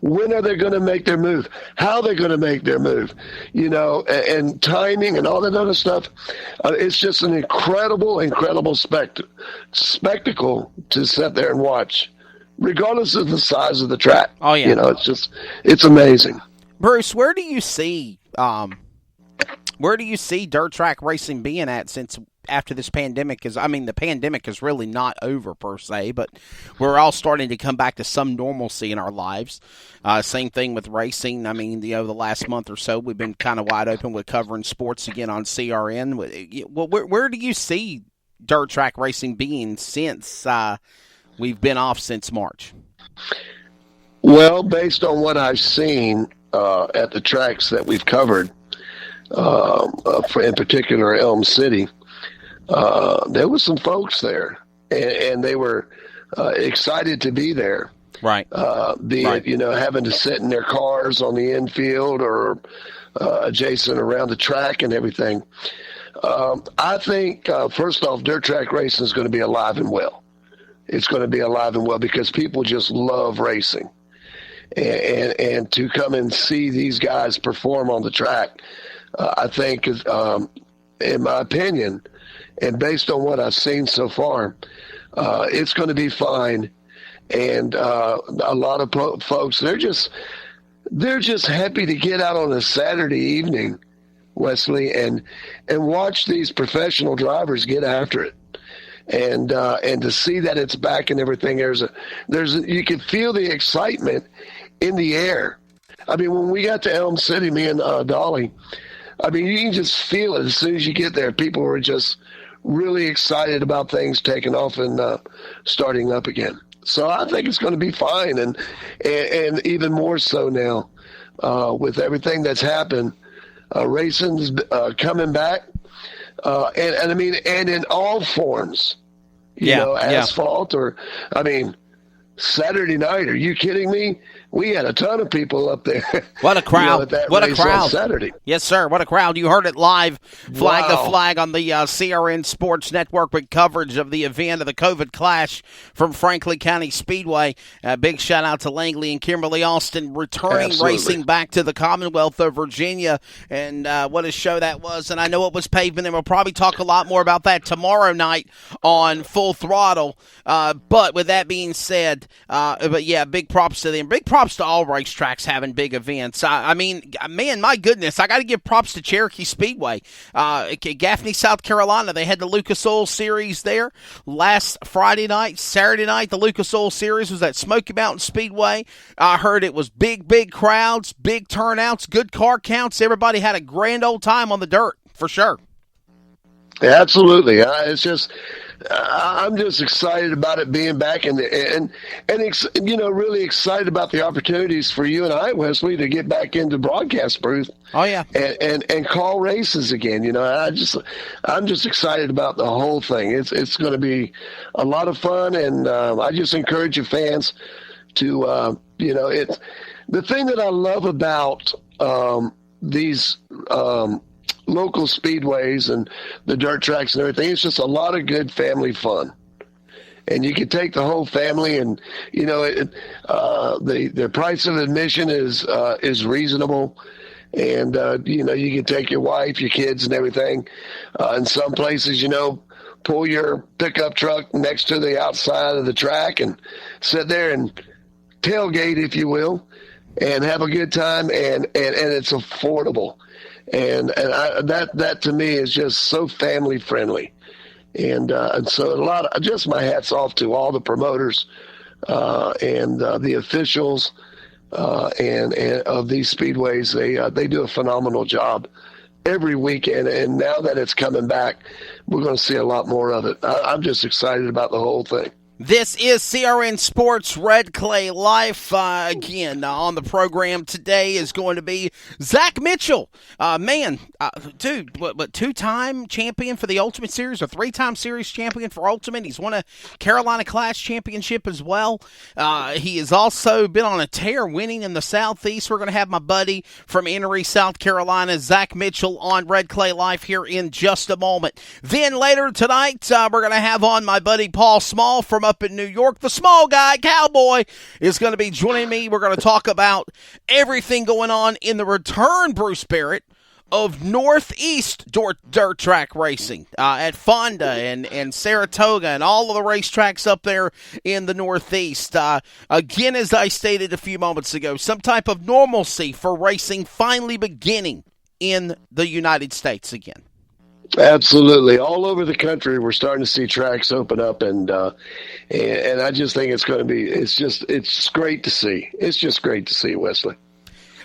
When are they going to make their move? How are they going to make their move? And timing and all that other stuff. It's just an incredible spectacle to sit there and watch, regardless of the size of the track. Oh, yeah. It's amazing. Bruce, where do you see dirt track racing being at since after this pandemic? The pandemic is really not over per se, but we're all starting to come back to some normalcy in our lives. Same thing with racing. The last month or so, we've been kind of wide open with covering sports again on CRN. Where do you see dirt track racing being since we've been off since March? Well, based on what I've seen at the tracks that we've covered, in particular Elm City, there was some folks there, and they were excited to be there. Right. It, having to sit in their cars on the infield or adjacent around the track and everything. I think, first off, dirt track racing is going to be alive and well. It's going to be alive and well because people just love racing. And to come and see these guys perform on the track, I think, in my opinion, and based on what I've seen so far, it's going to be fine. And a lot of folks, they're just happy to get out on a Saturday evening, Wesley, and watch these professional drivers get after it. And to see that it's back and everything, you can feel the excitement in the air. When we got to Elm City, me and Dolly, you can just feel it as soon as you get there. People were just really excited about things taking off and starting up again. So I think it's going to be fine, and even more so now with everything that's happened. Racing's coming back, and in all forms. Asphalt or Saturday night. Are you kidding me? We had a ton of people up there. What a crowd. What a crowd. On Saturday. Yes, sir. What a crowd. You heard it live. Flag the flag on the CRN Sports Network with coverage of the event of the COVID Clash from Franklin County Speedway. Big shout out to Langley and Kimberly Austin returning racing back to the Commonwealth of Virginia. And what a show that was. And I know it was pavement, and we'll probably talk a lot more about that tomorrow night on Full Throttle. But with that being said, big props to them. Big props to all racetracks having big events. Man, my goodness, I got to give props to Cherokee Speedway. Gaffney, South Carolina, they had the Lucas Oil Series there last Friday night. Saturday night, the Lucas Oil Series was at Smoky Mountain Speedway. I heard it was big crowds, big turnouts, good car counts. Everybody had a grand old time on the dirt, for sure. Absolutely. I'm just excited about it being back and really excited about the opportunities for you and I, Wesley, to get back into broadcast booth. Oh yeah. And call races again. I'm just excited about the whole thing. It's going to be a lot of fun. And I just encourage you fans to, it's the thing that I love about these, local speedways and the dirt tracks and everything. It's just a lot of good family fun, and you can take the whole family. And the price of admission is reasonable, and you can take your wife, your kids, and everything. In some places, pull your pickup truck next to the outside of the track and sit there and tailgate, if you will, and have a good time. And it's affordable. And that to me is just so family friendly, and so just my hats off to all the promoters and the officials and of these speedways. They do a phenomenal job every weekend, and now that it's coming back, we're going to see a lot more of it. I'm just excited about the whole thing. This is CRN Sports Red Clay Life. Again, on the program today is going to be Zach Mitchell. Dude, what two-time champion for the Ultimate Series or three-time Series champion for Ultimate? He's won a Carolina Clash Championship as well. He has also been on a tear winning in the Southeast. We're going to have my buddy from Enoree, South Carolina, Zach Mitchell, on Red Clay Life here in just a moment. Then later tonight, we're going to have on my buddy Paul Small from up in New York. The small guy, Cowboy, is going to be joining me. We're going to talk about everything going on in the return, Bruce Barrett, of Northeast dirt track racing at Fonda and Saratoga and all of the racetracks up there in the Northeast. Again, as I stated a few moments ago, some type of normalcy for racing finally beginning in the United States again. Absolutely. All over the country, we're starting to see tracks open up, and I just think it's going to be, it's great to see. It's just great to see, Wesley.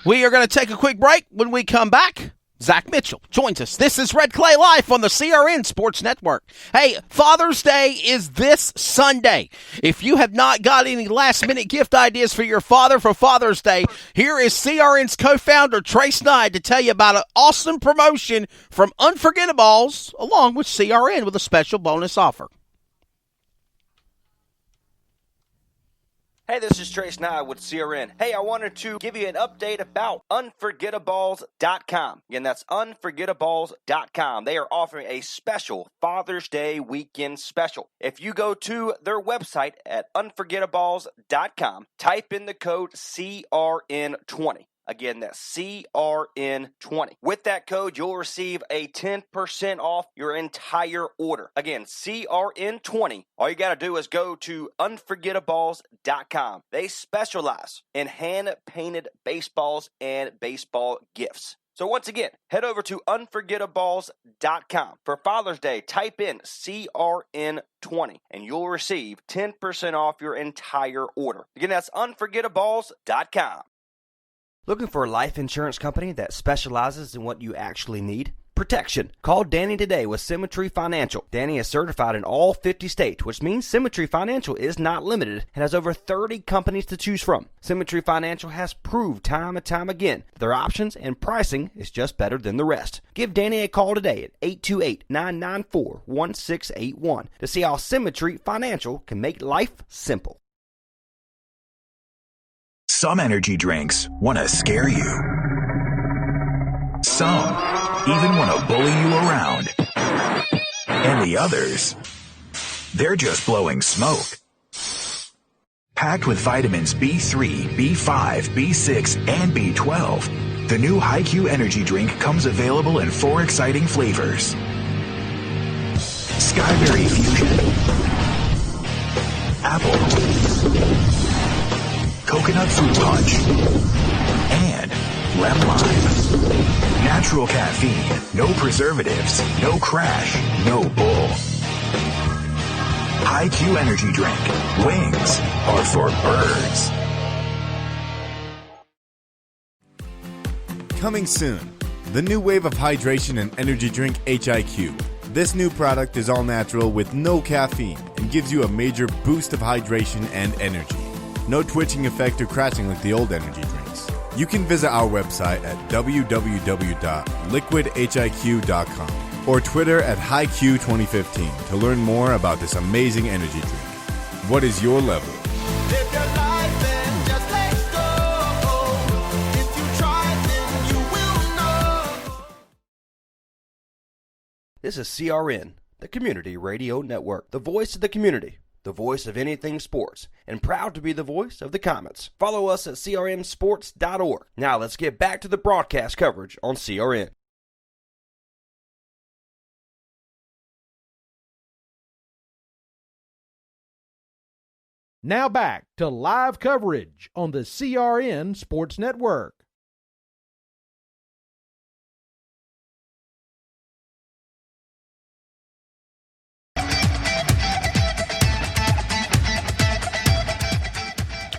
We are going to take a quick break. When we come back, Zach Mitchell joins us. This is Red Clay Live on the CRN Sports Network. Hey, Father's Day is this Sunday. If you have not got any last-minute gift ideas for your father for Father's Day, here is CRN's co-founder, Trace Knight, to tell you about an awesome promotion from Unforgettables along with CRN with a special bonus offer. Hey, this is Trace Nye with CRN. Hey, I wanted to give you an update about Unforgettables.com. Again, that's Unforgettables.com. They are offering a special Father's Day weekend special. If you go to their website at Unforgettables.com, type in the code CRN20. Again, that's CRN20. With that code, you'll receive a 10% off your entire order. Again, CRN20. All you got to do is go to Unforgettables.com. They specialize in hand-painted baseballs and baseball gifts. So once again, head over to Unforgettables.com. For Father's Day, type in CRN20, and you'll receive 10% off your entire order. Again, that's Unforgettables.com. Looking for a life insurance company that specializes in what you actually need? Protection. Call Danny today with Symmetry Financial. Danny is certified in all 50 states, which means Symmetry Financial is not limited and has over 30 companies to choose from. Symmetry Financial has proved time and time again their options and pricing is just better than the rest. Give Danny a call today at 828-994-1681 to see how Symmetry Financial can make life simple. Some energy drinks want to scare you. Some even want to bully you around. And the others, they're just blowing smoke. Packed with vitamins B3, B5, B6, and B12, the new HiQ energy drink comes available in 4 exciting flavors. Skyberry Fusion, Apple, Coconut Fruit Punch, and Lemon Lime. Natural caffeine, no preservatives, no crash, no bull. HiQ Energy Drink. Wings are for birds. Coming soon, the new wave of hydration and energy drink HiQ. This new product is all natural with no caffeine and gives you a major boost of hydration and energy. No twitching effect or crashing like the old energy drinks. You can visit our website at www.liquidhiq.com or Twitter at HiQ2015 to learn more about this amazing energy drink. What is your level? Live your life and just let go. If you try, then you will know. This is CRN, the Community Radio Network, the voice of the community, the voice of anything sports, and proud to be the voice of the Comets. Follow us at crnsports.org. Now let's get back to the broadcast coverage on CRN. Now back to live coverage on the CRN Sports Network.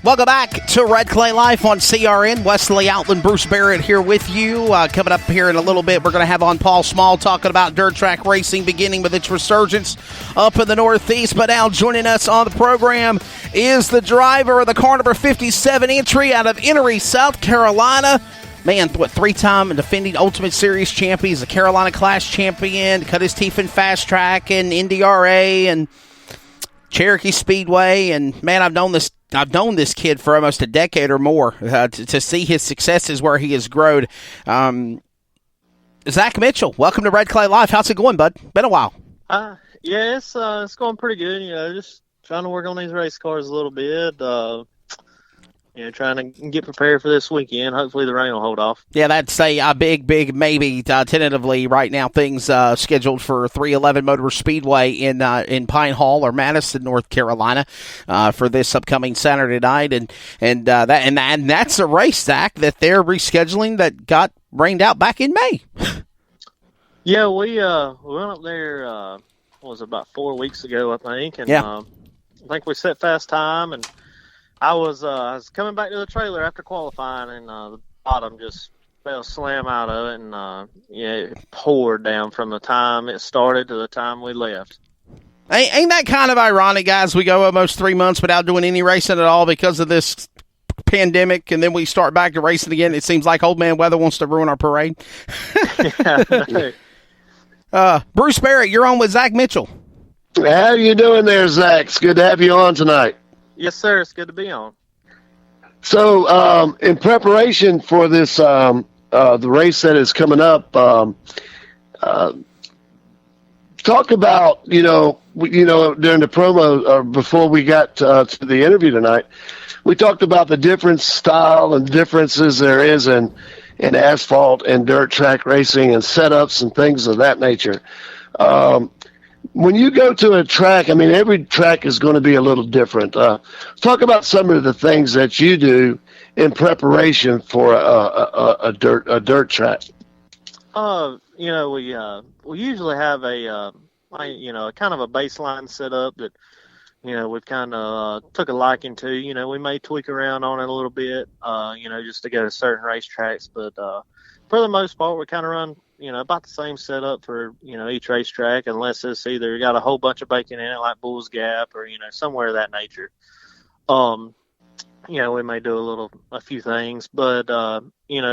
Welcome back to Red Clay Life on CRN. Wesley Outland, Bruce Barrett here with you. Coming up here in a little bit, we're going to have on Paul Small talking about dirt track racing beginning with its resurgence up in the Northeast. But now joining us on the program is the driver of the car number 57 entry out of Enoree, South Carolina. Man, what, 3-time defending Ultimate Series champion. He's a Carolina Clash champion. Cut his teeth in Fast Track and NDRA and Cherokee Speedway. And, man, I've known this kid for almost a decade or more. To see his successes where he has grown. Zach Mitchell, welcome to Red Clay Live. How's it going, bud? Been a while. Yeah, it's going pretty good. You know, just trying to work on these race cars a little bit. Trying to get prepared for this weekend. Hopefully the rain will hold off. Yeah, that's a big maybe tentatively right now. Things scheduled for 311 Motor Speedway in Pine Hall or Madison, North Carolina, for this upcoming Saturday night, and that's a race, Zach, that they're rescheduling that got rained out back in May. Yeah, we went up there. Was about 4 weeks ago, I think, and I think we set fast time and. I was coming back to the trailer after qualifying, and the bottom just fell slam out of it, and it poured down from the time it started to the time we left. Ain't that kind of ironic, guys? We go almost 3 months without doing any racing at all because of this pandemic, and then we start back to racing again. It seems like old man weather wants to ruin our parade. Bruce Barrett, you're on with Zach Mitchell. How you doing there, Zach? It's good to have you on tonight. Yes, sir. It's good to be on. So, in preparation for this, the race that is coming up, talk about, during the promo or before we got to the interview tonight, we talked about the different style and differences there is in asphalt and dirt track racing and setups and things of that nature. When you go to a track, every track is going to be a little different. Talk about some of the things that you do in preparation for a dirt track. We usually have a kind of a baseline setup that we've kind of took a liking to. We may tweak around on it a little bit, just to go to certain racetracks, but for the most part, we kind of run. About the same setup for, each racetrack, unless it's either got a whole bunch of bacon in it, like Bull's Gap, or, somewhere of that nature. We may do a few things, but,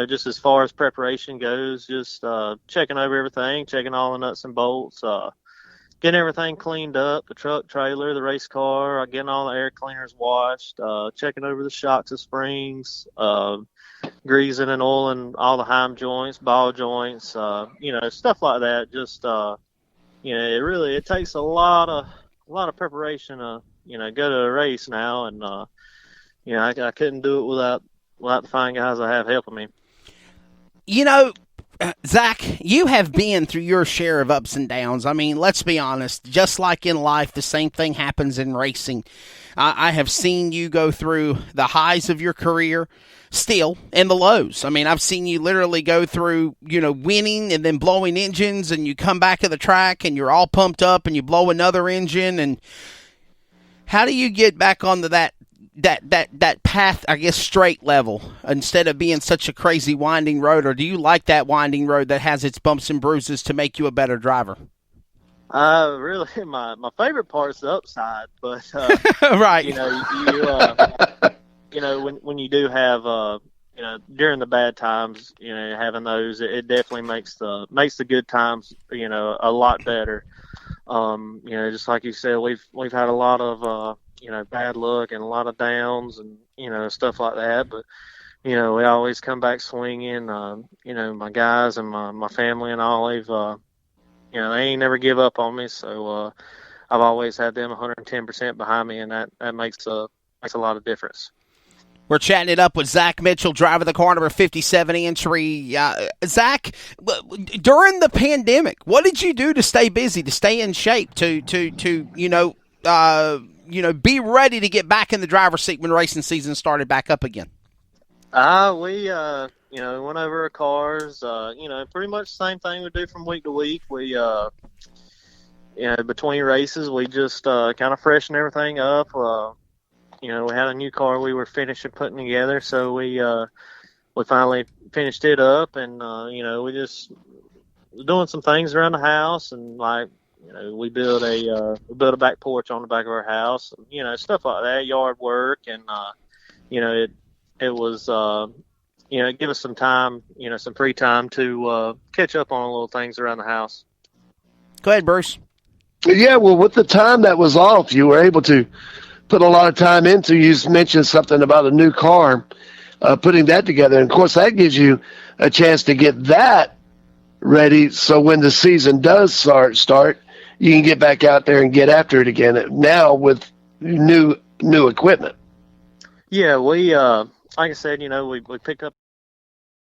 just as far as preparation goes, just checking over everything, checking all the nuts and bolts, getting everything cleaned up, the truck, trailer, the race car, getting all the air cleaners washed, checking over the shocks and springs, greasing and oiling all the heim joints, ball joints, stuff like that. Just, it takes a lot of preparation to, go to a race now. And, I couldn't do it without the fine guys I have helping me. Zach, you have been through your share of ups and downs. Let's be honest. Just like in life, the same thing happens in racing. I have seen you go through the highs of your career still and the lows. I've seen you literally go through, winning and then blowing engines, and you come back to the track and you're all pumped up and you blow another engine. And how do you get back onto that path, I guess, straight level, instead of being such a crazy winding road? Or do you like that winding road that has its bumps and bruises to make you a better driver? Really, my favorite part is the upside, but right. When you do have during the bad times, having those, it definitely makes the good times a lot better. Just like you said, we've had a lot of bad luck and a lot of downs and stuff like that, but we always come back swinging. My guys and my family and all, they ain't never give up on me, so I've always had them 110% behind me, and that makes a lot of difference. We're chatting it up with Zach Mitchell, driver of the car, number 57 entry. Zach, during the pandemic, what did you do to stay busy, to stay in shape, to be ready to get back in the driver's seat when racing season started back up again? We went over our cars. Pretty much the same thing we do from week to week. We between races, we just kind of freshen everything up. We had a new car we were finishing putting together, so we finally finished it up, and we just doing some things around the house, and we built a back porch on the back of our house, and, stuff like that, yard work, and it was give us some time, some free time to catch up on little things around the house. Go ahead, Bruce. Yeah, well, with the time that was off, you were able to put a lot of time into. You mentioned something about a new car, putting that together. And, of course, that gives you a chance to get that ready so when the season does start, you can get back out there and get after it again. Now with new equipment. Yeah, we like I said, we picked up